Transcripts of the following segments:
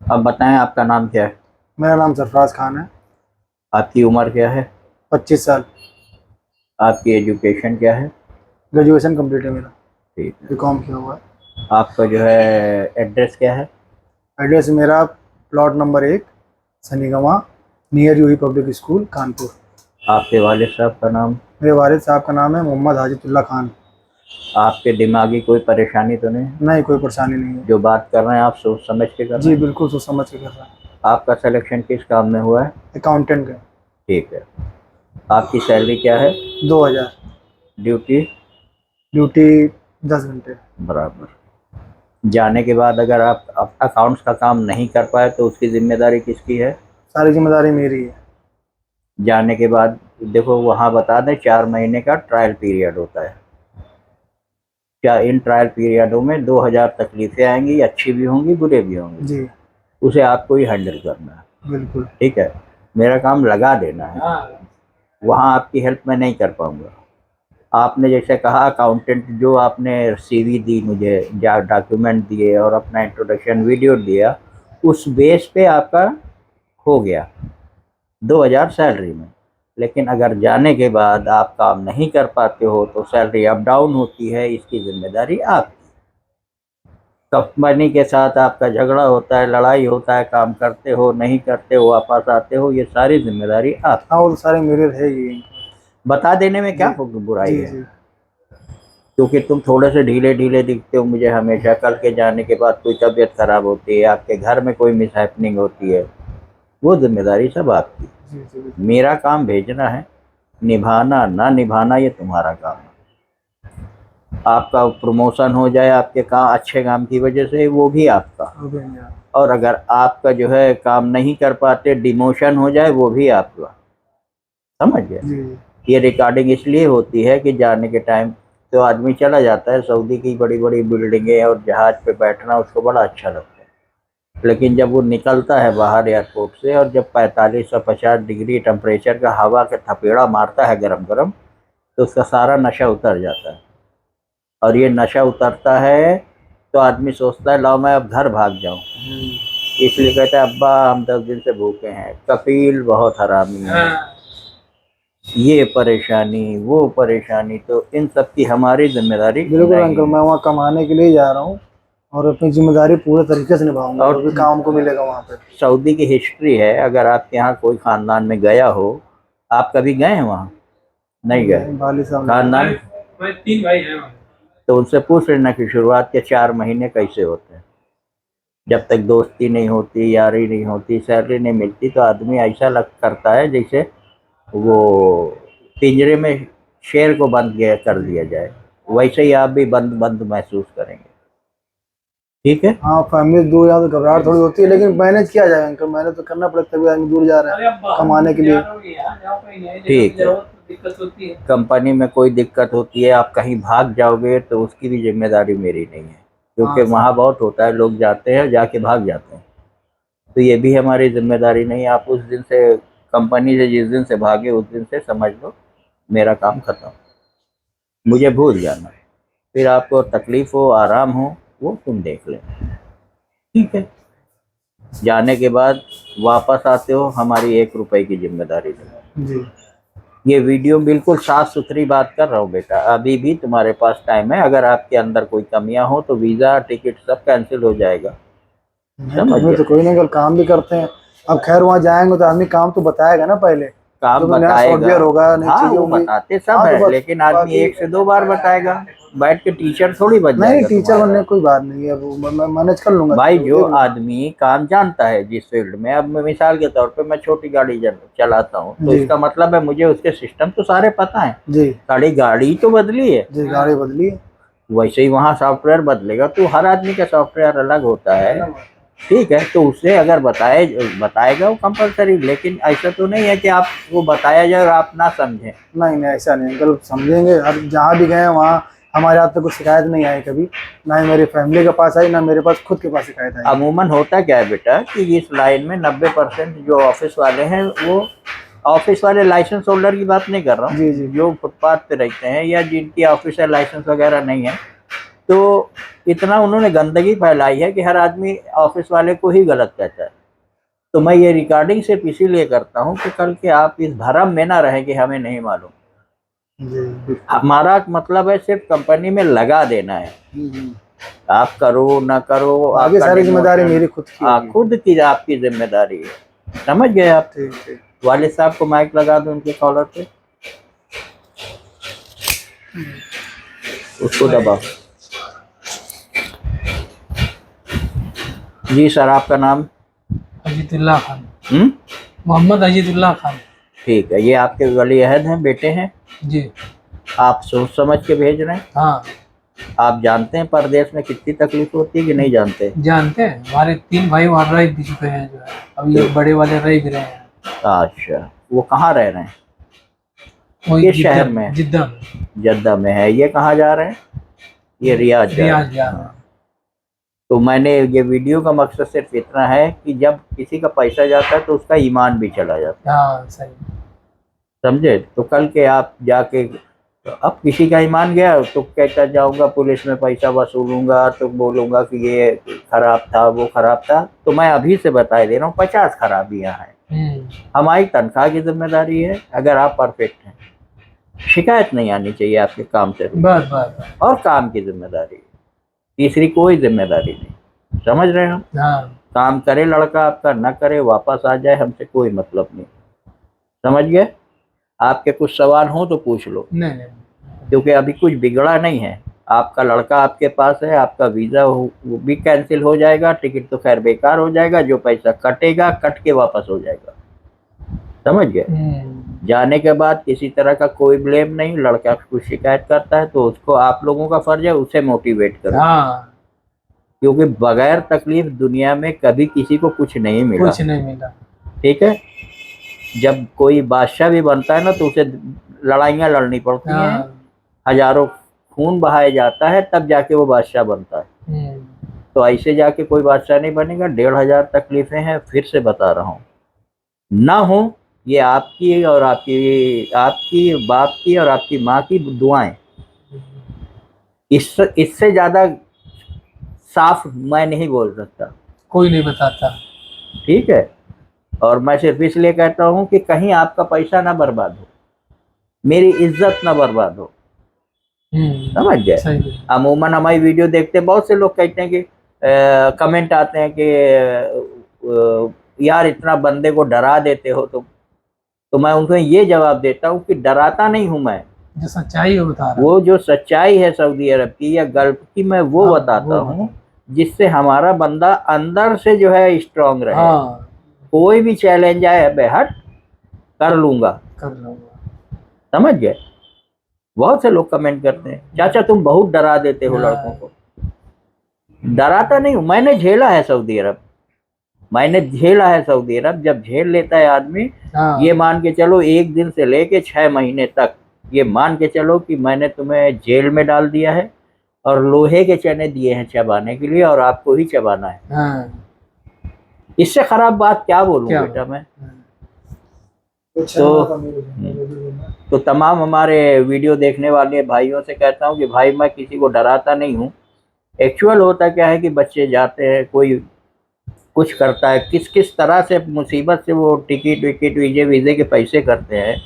अब बताएं, आपका नाम क्या है? मेरा नाम सरफराज खान है। आपकी उम्र क्या है? 25 साल। आपकी एजुकेशन क्या है? ग्रेजुएशन कंप्लीट है मेरा। ठीक है। बीकॉम किया हुआ है। आपका जो है एड्रेस क्या है? एड्रेस मेरा प्लॉट नंबर 1, सनीगवा, नियर यूही पब्लिक स्कूल, कानपुर। आपके वालिद साहब का नाम? मेरे वालिद साहब का नाम है मोहम्मद हाजितुल्लाह खान। आपके दिमागी कोई परेशानी तो नहीं? नहीं, कोई परेशानी नहीं है। जो बात कर रहे हैं आप सोच समझ के कर रहे जी हैं? बिल्कुल सोच समझ के कर रहा है। आपका सिलेक्शन किस काम में हुआ है? अकाउंटेंट का। ठीक है। आपकी सैलरी क्या है? 2000। ड्यूटी? ड्यूटी 10 घंटे। बराबर। जाने के बाद अगर आप अकाउंट्स का काम नहीं कर पाए तो उसकी जिम्मेदारी किसकी है? सारी जिम्मेदारी मेरी है। जाने के बाद देखो, वहाँ बता दें 4 महीने का ट्रायल पीरियड होता है। क्या इन ट्रायल पीरियडों में 2000 तकलीफें आएंगी, अच्छी भी होंगी बुरे भी होंगे। जी उसे आपको ही हैंडल करना है। बिल्कुल। ठीक है। मेरा काम लगा देना है। वहाँ आपकी हेल्प मैं नहीं कर पाऊंगा। आपने जैसे कहा अकाउंटेंट, जो आपने सीवी दी मुझे, या डॉक्यूमेंट दिए और अपना इंट्रोडक्शन वीडियो दिया, उस बेस पे आपका हो गया 2000 सैलरी में। लेकिन अगर जाने के बाद आप काम नहीं कर पाते हो तो सैलरी अप डाउन होती है, इसकी जिम्मेदारी आपकी। कंपनी के साथ आपका झगड़ा होता है, लड़ाई होता है, काम करते हो नहीं करते हो, वापस आते हो, ये सारी जिम्मेदारी हाँ, आपकी। वो तो सारे मेरे रहेगी। बता देने में क्या जी बुराई जी है? जी। क्योंकि तुम थोड़े से ढीले ढीले दिखते हो मुझे हमेशा, कल के जाने के बाद कोई तबीयत खराब होती है, आपके घर में कोई मिसहैपनिंग होती है, वो जिम्मेदारी सब आपकी। जी जी बिल्कुल। मेरा काम भेजना है, निभाना ना निभाना ये तुम्हारा काम है। आपका प्रमोशन हो जाए आपके काम, अच्छे काम की वजह से, वो भी आपका। हो गया मेरा। और अगर आपका जो है काम नहीं कर पाते, डिमोशन हो जाए, वो भी आपका। समझ गए? जी ये रिकॉर्डिंग इसलिए होती है कि जाने के टाइम तो आदमी चला जाता है, सऊदी की बड़ी बड़ी बिल्डिंगें और जहाज पे बैठना उसको बड़ा अच्छा लगता है, लेकिन जब वो निकलता है बाहर एयरपोर्ट से और जब 45 से 50 डिग्री टेम्परेचर का हवा का थपेड़ा मारता है गरम गरम, तो उसका सारा नशा उतर जाता है। और ये नशा उतरता है तो आदमी सोचता है लाओ मैं अब घर भाग जाऊं। इसलिए कहता है अब्बा हम 10 दिन से भूखे हैं, कफील बहुत हरामी है, ये परेशानी वो परेशानी, तो इन सब की हमारी जिम्मेदारी बिल्कुल नहीं अंकल, है। मैं वहाँ कमाने के लिए जा रहा हूँ और अपनी जिम्मेदारी पूरे तरीके से निभाऊंगा, और जो भी काम को मिलेगा वहाँ पे। सऊदी की हिस्ट्री है, अगर आपके यहाँ कोई खानदान में गया हो, आप कभी गए हैं वहाँ? नहीं गए? नहीं, वाली साहब नहीं खानदान है। मैं 3 भाई हैं वहाँ। तो उनसे पूछ लेना कि शुरुआत के 4 महीने कैसे होते हैं। जब तक दोस्ती नहीं होती, यारी नहीं होती, सैलरी नहीं मिलती, तो आदमी ऐसा लग करता है जैसे वो पिंजरे में शेर को बंद कर जी। दिया जाए। वैसे ही आप भी बंद बंद महसूस करेंगे। ठीक है। हाँ, फैमिली से दूर जाओ तो घबराहट थोड़ी होती है, लेकिन मैनेज किया जाएगा अंकल, मैनेज तो करना पड़ेगा, तभी आदमी दूर जा रहा अरे है अब हम कमाने के लिए। तैयार हो गए यार, जाओ कहीं नए जगह ठीक पे है। जाओ तो दिक्कत होती है। कंपनी में कोई दिक्कत होती है, आप कहीं भाग जाओगे तो उसकी भी जिम्मेदारी मेरी नहीं है, क्योंकि हाँ वहाँ बहुत होता है, लोग जाते हैं जाके भाग जाते हैं, तो ये भी हमारी जिम्मेदारी नहीं है। आप उस दिन से, कंपनी से जिस दिन से भागे उस दिन से समझ लो मेरा काम खत्म, मुझे भूल जाना। फिर आपको तकलीफ हो आराम हो वो तुम देख लेना। ठीक है। जाने के बाद वापस आते हो, हमारी 1 रुपए की जिम्मेदारी नहीं। जी। ये वीडियो बिल्कुल साफ सुथरी बात कर रहा हूँ बेटा, अभी भी तुम्हारे पास टाइम है, अगर आपके अंदर कोई कमियां हो तो वीज़ा टिकट सब कैंसिल हो जाएगा। नहीं, समझ कभी गए? तो कोई नहीं अंकल, काम भी करते हैं। अब खैर वहाँ जाएंगे तो आदमी काम तो बताएगा ना पहले, जो काम भी नया बताएगा। सॉफ्टवेयर होगा, नई हाँ चीजें वो होंगी। बताते सब हाँ तो है, बस लेकिन आदमी बाकी। 1 से 2 बार बताएगा, बैठ के टीचर थोड़ी बन नहीं, जाएगा टीचर तुम्हारा। बनने की कोई बात नहीं है, वो मैं मैनेज कर लूंगा, भाई वो जो देख लूंगा। आदमी काम जानता है जिस फील्ड में, अब मैं मिसाल के तौर पे मैं छोटी गाड़ी चलाता हूँ, तो जी इसका मतलब है मुझे उसके सिस्टम तो सारे पता है। जी सारी गाड़ी तो बदली है, जी। गाड़ी बदली है। वैसे ही वहाँ सॉफ्टवेयर बदलेगा, तो हर आदमी का सॉफ्टवेयर अलग होता है। ठीक है, तो उससे अगर बताएगा वो कंपलसरी, लेकिन ऐसा तो नहीं है कि आप वो बताया जाए और आप ना समझें। नहीं नहीं, ऐसा नहीं अंकल, समझेंगे। हर जहाँ भी गए हैं वहाँ हमारे हाथ तक कुछ शिकायत नहीं आई कभी, ना ही मेरी फैमिली के पास आई, ना मेरे पास खुद के पास शिकायत आई। अमूमन होता क्या है बेटा कि इस लाइन में 90% जो ऑफिस वाले हैं, वो ऑफिस वाले लाइसेंस होल्डर की बात नहीं कर रहा जी हूँ, जी जो फुटपाथ पे रहते हैं या जिनकी ऑफिस है लाइसेंस वगैरह नहीं है, तो इतना उन्होंने गंदगी फैलाई है कि हर आदमी ऑफिस वाले को ही गलत कहता है। तो मैं ये रिकॉर्डिंग सिर्फ इसीलिए करता हूँ कि कल के आप इस भरम में ना रहें कि हमें नहीं मालूम। जी। हमारा मतलब है सिर्फ कंपनी में लगा देना है, आप करो ना करो, आगे आपका सारी जिम्मेदारी डिमोशन मेरी खुद की होगी। खुद की आपकी जिम्मेदारी है। समझ गए आप? ठीक ठीक। वालिद साहब को माइक लगा दो उनके कॉलर पे, उसको दबाओ। जी सर, आपका नाम? अजीतुल्लाह खान, हम्म, मोहम्मद अजीतुल्लाह खान। ठीक है। ये आपके वली अहद हैं, बेटे हैं? जी आप सोच समझ के भेज रहे हैं? हाँ, आप जानते हैं परदेश में कितनी तकलीफ होती है कि नहीं जानते? जानते हैं, हमारे 3 भाई वहाँ रह भी चुके हैं जो है, अब ये बड़े वाले रह भी रहे हैं। अच्छा, वो कहाँ रह रहे हैं? वो किस शहर में? जिद्दा में। जद्दा में है। ये कहाँ जा रहे हैं? ये रियाज जा रहे हैं। रियाज जा रहे हैं। तो मैंने ये वीडियो का मकसद सिर्फ इतना है कि जब किसी का पैसा जाता है तो उसका ईमान भी चला जाता है। हाँ सही। समझे? तो कल के आप जाके, अब किसी का ईमान गया तो कहता जाऊंगा पुलिस में पैसा वसूलूंगा, तो बोलूंगा कि ये खराब था, वो खराब था। तो मैं अभी से बता दे रहा हूँ 50 खराबियां हैं। हमारी तनख्वाह की जिम्मेदारी है। अगर आप परफेक्ट हैं, शिकायत नहीं आनी चाहिए आपके काम से, बस बस। और काम की जिम्मेदारी, तीसरी कोई जिम्मेदारी नहीं। समझ रहे हैं हम? हाँ काम करे लड़का आपका, ना करे वापस आ जाए, हमसे कोई मतलब नहीं। समझ गए? आपके कुछ सवाल हो तो पूछ लो, नहीं, क्योंकि अभी कुछ बिगड़ा नहीं है। आपका लड़का आपके पास है, आपका वीज़ा वो भी कैंसिल हो जाएगा, टिकट तो खैर बेकार हो जाएगा, जो पैसा कटेगा कट के वापस हो जाएगा। समझ गए? जाने के बाद किसी तरह का कोई ब्लेम नहीं। लड़का कुछ शिकायत करता है तो उसको, आप लोगों का फर्ज है उसे मोटिवेट करो। हाँ, क्योंकि बगैर तकलीफ दुनिया में कभी किसी को कुछ नहीं मिला। कुछ नहीं मिला। ठीक है? जब कोई बादशाह भी बनता है ना तो उसे लड़ाइयाँ लड़नी पड़ती हैं, हजारों खून बहाया जाता है, तब जाके वो बादशाह बनता है। तो ऐसे जाके कोई बादशाह नहीं बनेगा। 1500 तकलीफें हैं, फिर से बता रहा हूँ, ना हो ये आपकी और आपकी बाप की और आपकी माँ की दुआएं। इससे ज्यादा साफ मैं नहीं बोल सकता। कोई नहीं बताता। ठीक है? और मैं सिर्फ इसलिए कहता हूँ कि कहीं आपका पैसा ना बर्बाद हो, मेरी इज्जत ना बर्बाद हो। समझ गए? अमूमन हमारी वीडियो देखते बहुत से लोग कहते हैं कि कमेंट आते हैं कि यार इतना बंदे को डरा देते हो तुम। तो मैं उनको ये जवाब देता हूँ कि डराता नहीं हूँ मैं, जो सच्चाई है बता रहा। वो जो सच्चाई है सऊदी अरब की या गल्फ की, मैं वो बताता हूँ, जिससे हमारा बंदा अंदर से जो है स्ट्रांग रहे। हाँ। कोई भी चैलेंज आए बेहद कर लूंगा। समझ गए? बहुत से लोग कमेंट करते हैं चाचा तुम बहुत डरा देते हो लड़कों को। डराता नहीं हूँ, मैंने झेला है सऊदी अरब, मैंने झेला है सऊदी अरब। जब झेल लेता है आदमी, ये मान के चलो 1 दिन से लेके 6 महीने तक, ये मान के चलो कि मैंने तुम्हें जेल में डाल दिया है और लोहे के चने दिए हैं चबाने के लिए, और आपको ही चबाना है। इससे खराब बात क्या बोलूं बेटा मैं? तो तमाम हमारे वीडियो देखने वाले भाइयों से कहता हूं कि भाई मैं किसी को डराता नहीं हूं। एक्चुअल होता क्या है कि बच्चे जाते हैं, कोई कुछ करता है, किस किस तरह से मुसीबत से वो टिकट विकेट वीजे के पैसे करते हैं,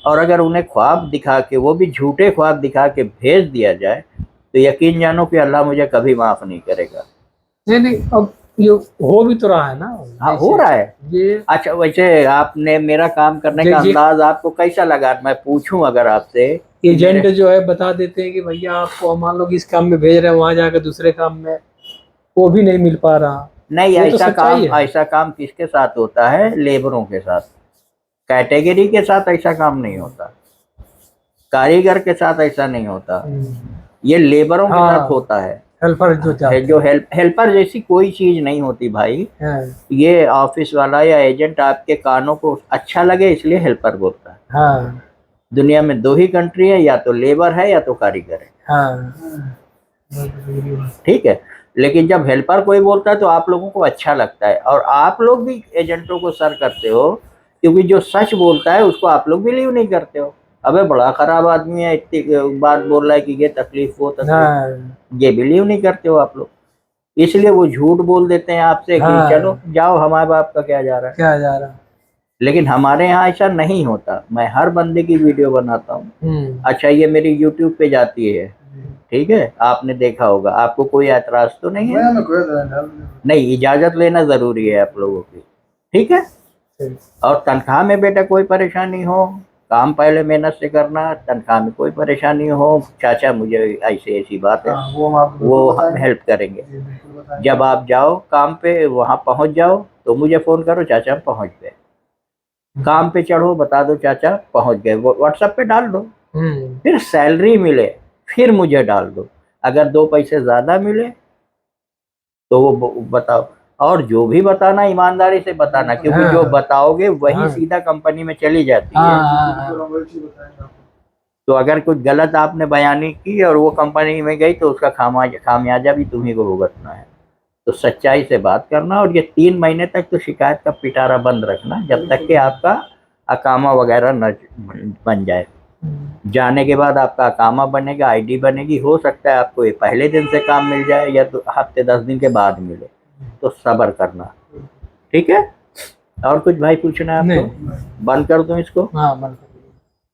और अगर उन्हें ख्वाब दिखा के, वो भी झूठे ख्वाब दिखा के भेज दिया जाए, तो यकीन जानो कि अल्लाह मुझे कभी माफ़ नहीं करेगा। नहीं, अब ये हो भी तो रहा है ना। हाँ, हो रहा है ये। अच्छा, वैसे आपने मेरा काम करने का अंदाज आपको कैसा लगा? मैं पूछूं अगर आपसे, एजेंट जो है बता देते हैं कि भैया आपको मान लो कि इस काम में भेज रहे हैं, वहां जाकर दूसरे काम में वो भी नहीं मिल पा रहा। नहीं, ऐसा काम किसके साथ होता है? लेबरों के साथ, कैटेगरी के साथ ऐसा काम नहीं होता, कारीगर के साथ ऐसा नहीं होता, ये लेबरों के साथ होता है। हेल्पर जो हेल्पर जैसी कोई चीज नहीं होती भाई। ये ऑफिस वाला या एजेंट आपके कानों को अच्छा लगे इसलिए हेल्पर बोलता है। दुनिया में 2 ही कंट्री है, या तो लेबर है या तो कारीगर है। ठीक है? लेकिन जब हेल्पर कोई बोलता है तो आप लोगों को अच्छा लगता है, और आप लोग भी एजेंटों को सर करते हो, क्योंकि जो सच बोलता है उसको आप लोग बिलीव नहीं करते हो। अबे बड़ा खराब आदमी है, इतनी बात बोल रहा है कि ये तकलीफ वो तकलीफ, हाँ ये बिलीव नहीं करते हो आप लोग, इसलिए वो झूठ बोल देते हैं आपसे कि हाँ। चलो जाओ, हमारे बाप का क्या जा रहा है। क्या जा रहा। लेकिन हमारे यहाँ ऐसा नहीं होता, मैं हर बंदे की वीडियो बनाता हूँ। अच्छा ये मेरी यूट्यूब पे जाती है, ठीक है, आपने देखा होगा, आपको कोई ऐतराज तो नहीं है? मैं कोई ऐतराज नहीं, इजाजत लेना जरूरी है आप लोगों की, ठीक है। नहीं। और तनख्वाह में बेटा कोई परेशानी हो, काम पहले मेहनत से करना, तनख्वाह में कोई परेशानी हो, चाचा मुझे ऐसी ऐसी बात है, हाँ, वो हम आपको वो बिल्कुल बताएंगे। हेल्प करेंगे। जी, बिल्कुल बताएंगे। जब आप जाओ काम पे, वहां पहुंच जाओ तो मुझे फोन करो, चाचा हम पहुंच गए। काम पे चढ़ो, बता दो चाचा पहुंच गए, वो व्हाट्सएप पे डाल दो। फिर सैलरी मिले फिर मुझे डाल दो, अगर 2 पैसे ज्यादा मिले तो वो बताओ, और जो भी बताना ईमानदारी से बताना, क्योंकि जो बताओगे वही सीधा कंपनी में चली जाती है। बिल्कुल हम वही चीज बताएंगे आपको। तो अगर कुछ गलत आपने बयानी की और वो कंपनी में गई तो उसका खामियाजा भी तुम्ही को भुगतना है। तो सच्चाई से बात करना, और ये 3 महीने तक तो शिकायत का पिटारा बंद रखना, जब तक कि आपका अकामा वगैरह न बन जाए। जाने के बाद आपका अकामा बनेगा, आईडी बनेगी, हो सकता है आपको ये पहले दिन से काम मिल जाए या तो हफ्ते 10 दिन के बाद मिले, तो सब्र करना, ठीक है। और कुछ भाई पूछना है आपको? बंद कर दूं इसको? हाँ बंद।